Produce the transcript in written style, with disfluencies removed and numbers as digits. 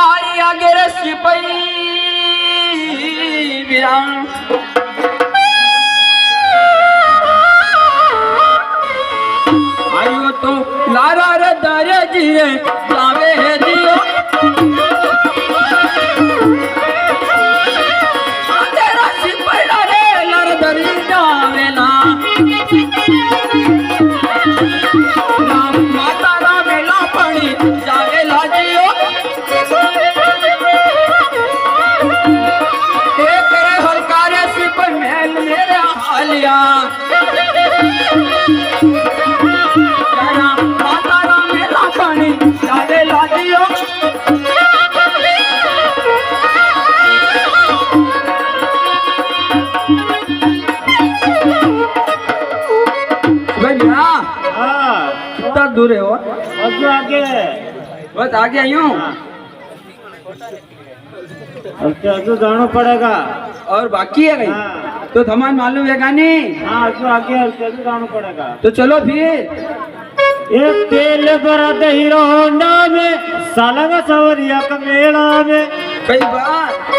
आई आगे रस्सी पई विराम आयो तो लारा रे दारे जिए जावे है दियो आगे रस्सी पड़ा रे लारा दरी जावे ना माता रामेला पड़ी जावे लाजियो हालिया माता रामेला पानी जावे लाजियो भैया कितना दूर है और आगे बस आगे आई हूँ तो जाना पड़ेगा और बाकी है भाई तो थमान मालूम है गानी हाँ तो आगे जाना पड़ेगा तो चलो फिर एक तेल बरात हीरो होंडा में सालंग सवरिया का मेला में कई बार